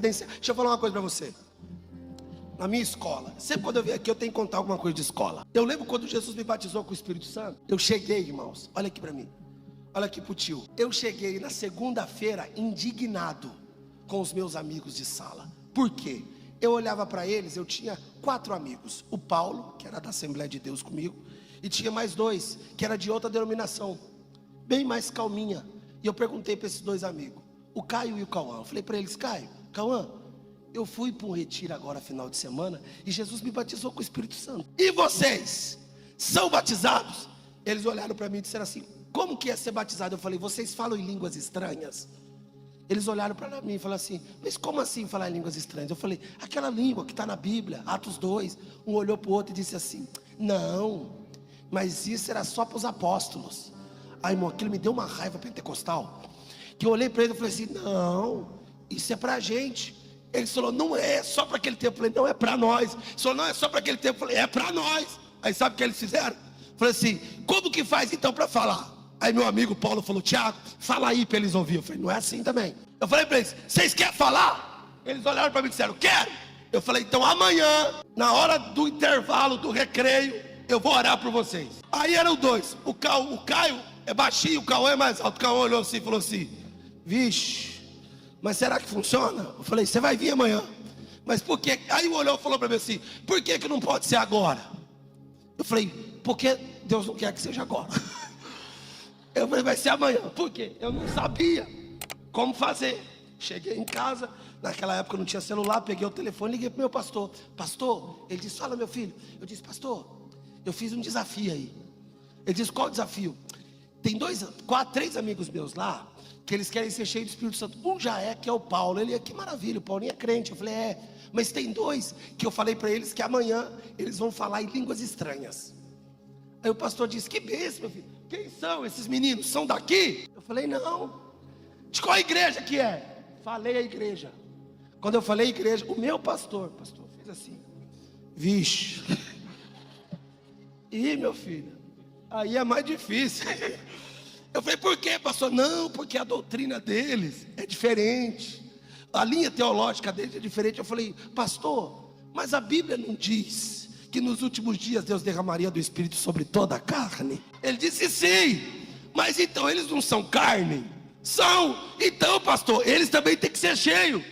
Deixa eu falar uma coisa pra você. Na minha escola, sempre quando eu venho aqui eu tenho que contar alguma coisa de escola. Eu lembro quando Jesus me batizou com o Espírito Santo. Eu cheguei, irmãos, olha aqui pra mim. Olha aqui pro tio. Eu cheguei na segunda-feira indignado com os meus amigos de sala. Por quê? Eu olhava pra eles, eu tinha 4 amigos. O Paulo, que era da Assembleia de Deus comigo, e tinha mais 2, que era de outra denominação, bem mais calminha. E eu perguntei para esses 2 amigos, o Caio e o Cauã. Eu falei para eles, Caio, Cauã, eu fui para um retiro agora final de semana e Jesus me batizou com o Espírito Santo. E vocês são batizados? Eles olharam para mim e disseram assim, como que é ser batizado? Eu falei, vocês falam em línguas estranhas? Eles olharam para mim e falaram assim, mas como assim falar em línguas estranhas? Eu falei, aquela língua que está na Bíblia, Atos 2. Um olhou para o outro e disse assim, não, mas isso era só para os apóstolos. Aí, irmão, aquilo me deu uma raiva pentecostal, que eu olhei para ele e falei assim, não, isso é para a gente. Ele falou, não é só para aquele tempo. Eu falei, não, é para nós. Ele falou, não é só para aquele tempo. Eu falei, é para nós. Aí sabe o que eles fizeram? Eu falei assim, como que faz então para falar? Aí meu amigo Paulo falou, Tiago, fala aí para eles ouvirem. Eu falei, não é assim também. Eu falei para eles, vocês querem falar? Eles olharam para mim e disseram, quero. Eu falei, então amanhã, na hora do intervalo, do recreio, eu vou orar por vocês. Aí eram 2, o Caio é baixinho, o Cauã é mais alto. O Cauã olhou assim e falou assim, vixe, mas será que funciona? Eu falei, você vai vir amanhã. Mas por quê? Aí o olhou e falou para mim assim, por que não pode ser agora? Eu falei, porque Deus não quer que seja agora. Eu falei, vai ser amanhã. Por quê? Eu não sabia como fazer. Cheguei em casa, naquela época não tinha celular, peguei o telefone, liguei para o meu pastor. Pastor, ele disse, fala meu filho. Eu disse, pastor, eu fiz um desafio aí. Ele disse, qual o desafio? Tem 3 amigos meus lá, que eles querem ser cheios do Espírito Santo. Um já é, que é o Paulo. Ele é, que maravilha, o Paulinho é crente. Eu falei, é, mas tem 2 que eu falei para eles que amanhã eles vão falar em línguas estranhas. Aí o pastor disse, que bênção, meu filho. Quem são esses meninos? São daqui? Eu falei, não. De qual igreja que é? Falei a igreja. Quando eu falei igreja, o meu pastor fez assim, vixe. Ih, meu filho, aí é mais difícil. Eu falei, por quê, pastor? Não, porque a doutrina deles é diferente, a linha teológica deles é diferente. Eu falei, pastor, mas a Bíblia não diz que nos últimos dias Deus derramaria do Espírito sobre toda a carne? Ele disse sim, mas então eles não são carne? São. Então, pastor, eles também têm que ser cheios.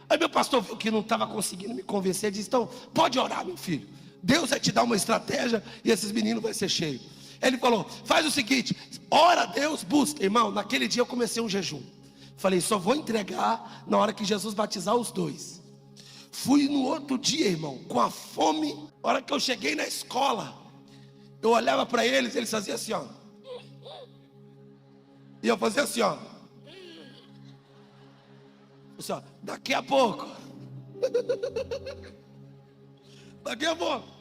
Aí meu pastor viu que não estava conseguindo me convencer, disse, então pode orar, meu filho, Deus vai te dar uma estratégia e esses meninos vão ser cheios. Ele falou, faz o seguinte, ora a Deus, busca. Irmão, naquele dia eu comecei um jejum. Falei, só vou entregar na hora que Jesus batizar os 2. Fui no outro dia, irmão, com a fome. A hora que eu cheguei na escola, eu olhava para eles, eles faziam assim, ó. E eu fazia assim, ó. Assim, ó, daqui a pouco. Daqui a pouco.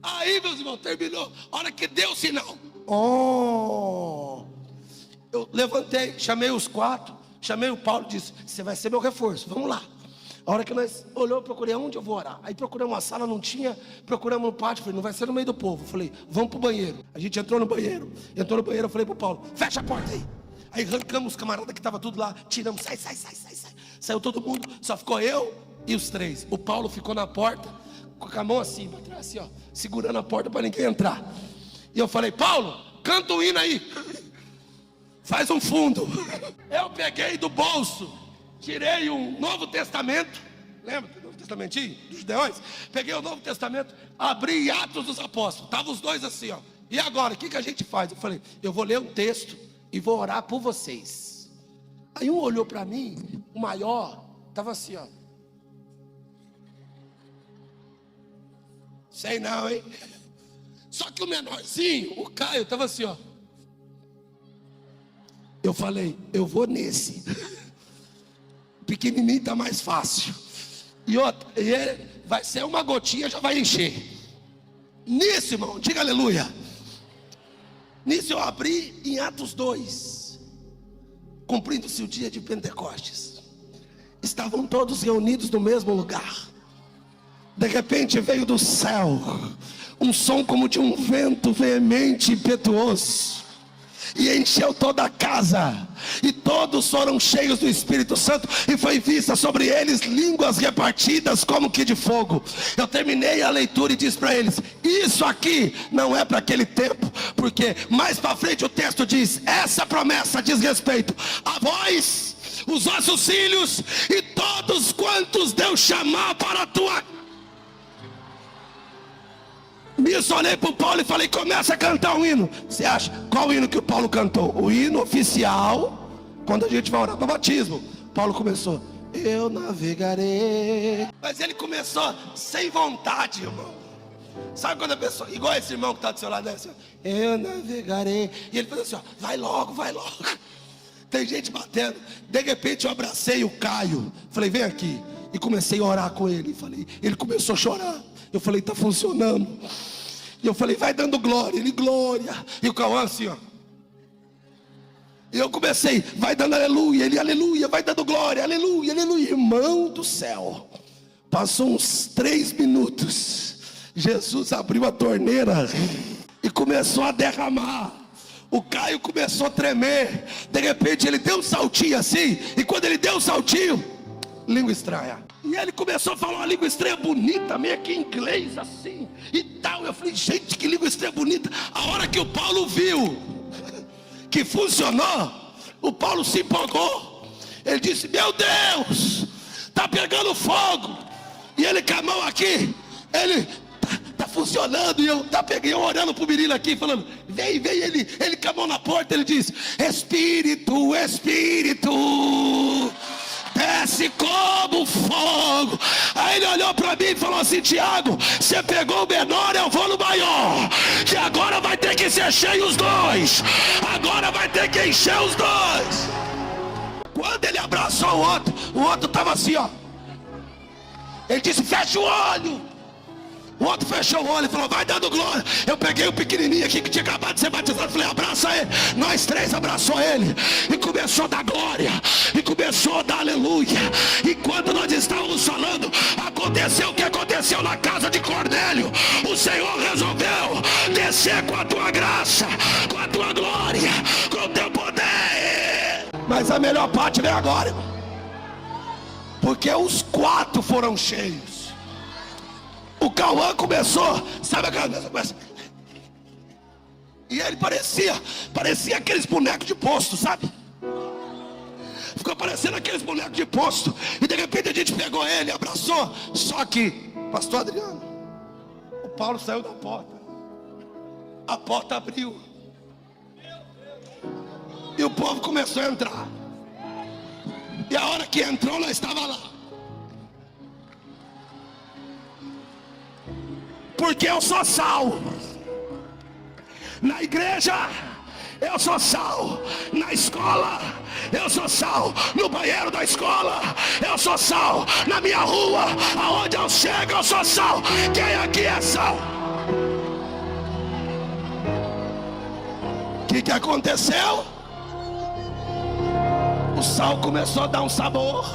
Aí, meus irmãos, terminou. A hora que deu o sinal. Eu levantei, chamei os 4, chamei o Paulo e disse, você vai ser meu reforço, vamos lá. A hora que nós olhou, eu procurei onde eu vou orar. Aí procuramos uma sala, não tinha, procuramos no pátio, falei, não vai ser no meio do povo. Falei, vamos pro banheiro. A gente entrou no banheiro, eu falei pro Paulo, fecha a porta aí. Aí arrancamos os camaradas que estavam tudo lá, tiramos, sai. Saiu todo mundo, só ficou eu e os 3. O Paulo ficou na porta, com a mão assim, pra trás, assim, ó, segurando a porta para ninguém entrar. E eu falei, Paulo, canta um hino aí. Faz um fundo. Eu peguei do bolso, tirei um Novo Testamento. Lembra do Novo Testamentinho? Dos Gideões? Peguei o Novo Testamento, abri Atos dos Apóstolos. Estavam os 2 assim, ó. E agora, o que a gente faz? Eu falei, eu vou ler um texto e vou orar por vocês. Aí um olhou para mim, o maior, estava assim, ó. Sei não, hein? Só que o menorzinho, o Caio, estava assim, ó. Eu falei, eu vou nesse. Pequenininho está mais fácil. E outra, ele vai ser uma gotinha, já vai encher. Nisso, irmão, diga aleluia. Nisso eu abri em Atos 2. Cumprindo-se o dia de Pentecostes. Estavam todos reunidos no mesmo lugar. De repente veio do céu um som como de um vento veemente e impetuoso. e encheu toda a casa, e todos foram cheios do Espírito Santo, e foi vista sobre eles línguas repartidas como que de fogo. Eu terminei a leitura e disse para eles: isso aqui não é para aquele tempo, porque mais para frente o texto diz: essa promessa diz respeito a vós, os vossos filhos, e todos quantos Deus chamar para a tua. Nisso olhei para o Paulo e falei: começa a cantar um hino. Você acha qual hino que o Paulo cantou? O hino oficial, quando a gente vai orar para batismo. Paulo começou: eu navegarei. Mas ele começou sem vontade, irmão. Sabe quando a pessoa, igual esse irmão que está do seu lado, assim, eu navegarei, e ele fez assim, ó, vai logo, vai logo. Tem gente batendo. De repente eu abracei o Caio, falei: vem aqui. E comecei a orar com ele. Falei, ele começou a chorar. Eu falei: está funcionando. E eu falei: vai dando glória. Ele: glória. E o Cauã assim, ó. E eu comecei: vai dando aleluia. Ele: aleluia. Vai dando glória. Aleluia, aleluia. Irmão do céu, passou uns 3 minutos. Jesus abriu a torneira e começou a derramar. O Caio começou a tremer. De repente ele deu um saltinho assim. E quando ele deu um saltinho, língua estranha. E ele começou a falar uma língua estranha bonita, meio que em inglês assim e tal. Eu falei: gente, que língua estranha bonita. A hora que o Paulo viu que funcionou, o Paulo se empolgou. Ele disse: meu Deus, está pegando fogo. E ele com a mão aqui, ele tá funcionando. E eu peguei, eu orando pro menino aqui, falando: vem, vem. Ele com a mão na porta, ele disse: Espírito, Espírito, desce como fogo. Aí ele olhou para mim e falou assim: Tiago, você pegou o menor, eu vou no maior. Que agora vai ter que ser cheio os dois. Agora vai ter que encher os dois. Quando ele abraçou o outro estava assim, ó. Ele disse: fecha o olho. O outro fechou o olho e falou: vai dando glória. Eu peguei o pequenininho aqui que tinha acabado de ser batizado, falei: abraça ele. Nós 3 abraçou ele e começou a dar glória, e começou a dar aleluia. E quando nós estávamos falando, aconteceu o que aconteceu na casa de Cornélio. O Senhor resolveu descer com a tua graça, com a tua glória, com o teu poder. Mas a melhor parte vem agora, irmão, porque os 4 foram cheios. O Cauã começou, sabe aquela coisa? E ele parecia aqueles bonecos de posto, sabe? Ficou parecendo aqueles bonecos de posto. E de repente a gente pegou ele, abraçou. Só que, pastor Adriano, o Paulo saiu da porta. A porta abriu. E o povo começou a entrar. E a hora que entrou, nós estávamos lá. Porque eu sou sal. Na igreja eu sou sal. Na escola eu sou sal. No banheiro da escola eu sou sal. Na minha rua, aonde eu chego, eu sou sal. Quem aqui é sal? O que aconteceu? O sal começou a dar um sabor.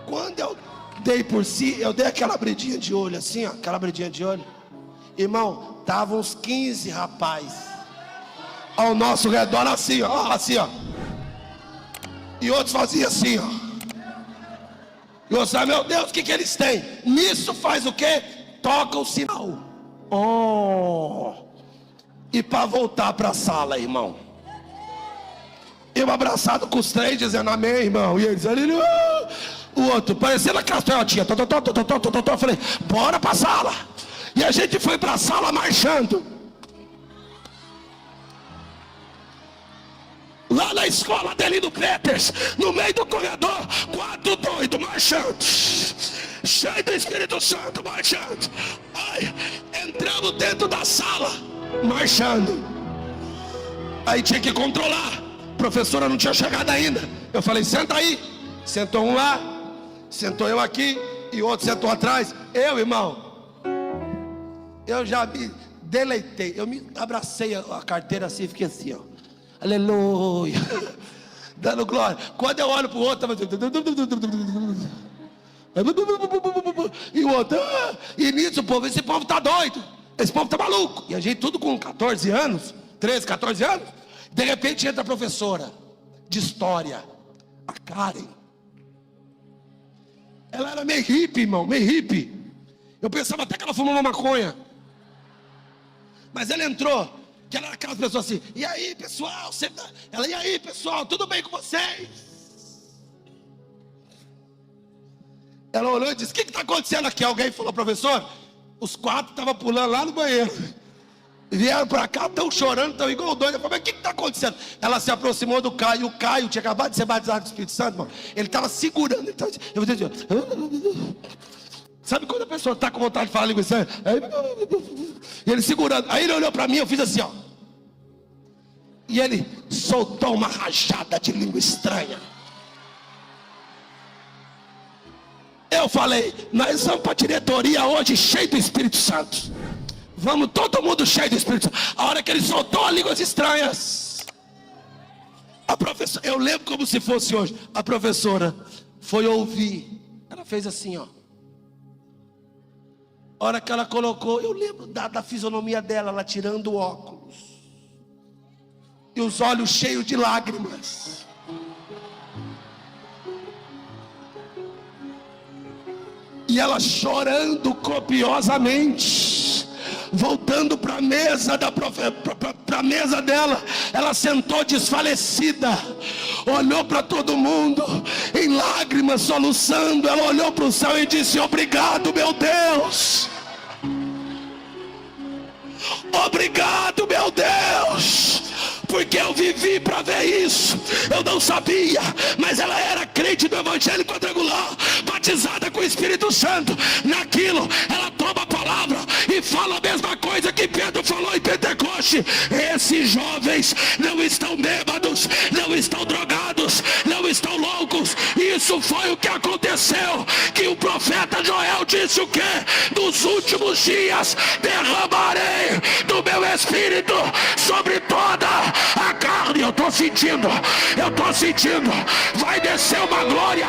Quando eu dei por si, eu dei aquela abridinha de olho assim, ó, aquela abridinha de olho. Irmão, estavam uns 15 rapazes ao nosso redor assim, ó, assim, ó. E outros faziam assim, ó. E outros, meu Deus, o que eles têm? Nisso faz o quê? Toca o sinal. Oh. E para voltar para a sala, irmão, eu abraçado com os 3, dizendo amém, irmão. E eles, aleluia. O outro, parecendo aquela toiotinha. Eu falei: bora pra sala. E a gente foi pra sala marchando. Lá na escola dele do Peters, no meio do corredor, 4 doidos marchando, cheio do Espírito Santo, marchando. Ai, entramos dentro da sala, marchando. Aí tinha que controlar. A professora não tinha chegado ainda. Eu falei: senta aí. Sentou um lá, sentou eu aqui, e outro sentou atrás. Eu, irmão, eu já me deleitei. Eu me abracei a carteira assim e fiquei assim, ó. Aleluia. Dando glória. Quando eu olho para o outro, e o outro, e nisso esse povo tá doido. Esse povo tá maluco. E a gente tudo com 14 anos, 13, 14 anos. De repente entra a professora de história, a Karen. Ela era meio hippie, irmão, meio hippie. Eu pensava até que ela fumava maconha. Mas ela entrou, que ela era aquelas pessoas assim, e aí pessoal, ela, e aí pessoal, tudo bem com vocês? Ela olhou e disse, o que está acontecendo aqui? Alguém falou, professor, os 4 estavam pulando lá no banheiro. Vieram para cá, estão chorando, estão igual doido. Eu falei, mas o que está acontecendo? Ela se aproximou do Caio. O Caio tinha acabado de ser batizado com o Espírito Santo, irmão. Ele estava segurando. Eu vou dizer, sabe quando a pessoa está com vontade de falar língua estranha? E ele segurando. Aí ele olhou para mim, eu fiz assim, ó. E ele soltou uma rajada de língua estranha. Eu falei, nós vamos para a diretoria hoje cheio do Espírito Santo. Vamos todo mundo cheio do Espírito Santo. A hora que ele soltou as línguas estranhas, a professora, eu lembro como se fosse hoje. A professora foi ouvir. Ela fez assim, ó. A hora que ela colocou, eu lembro da fisionomia dela, ela tirando o óculos. E os olhos cheios de lágrimas. E ela chorando copiosamente. Voltando para a mesa para a mesa dela, ela sentou desfalecida, olhou para todo mundo em lágrimas, soluçando. Ela olhou para o céu e disse, obrigado meu Deus, obrigado meu Deus, porque eu vivi para ver isso. Eu não sabia, mas ela era crente do Evangelho Quadrangular, batizada com o Espírito Santo. Naquilo ela toma a palavra e fala a mesma coisa que Pedro falou em Pentecoste. Esses jovens não estão bêbados, não estão drogados, não estão loucos. Isso foi o que aconteceu, que o profeta Joel disse o quê? Nos últimos dias derramarei do meu Espírito sobre toda a carne. Eu estou sentindo, vai descer uma glória.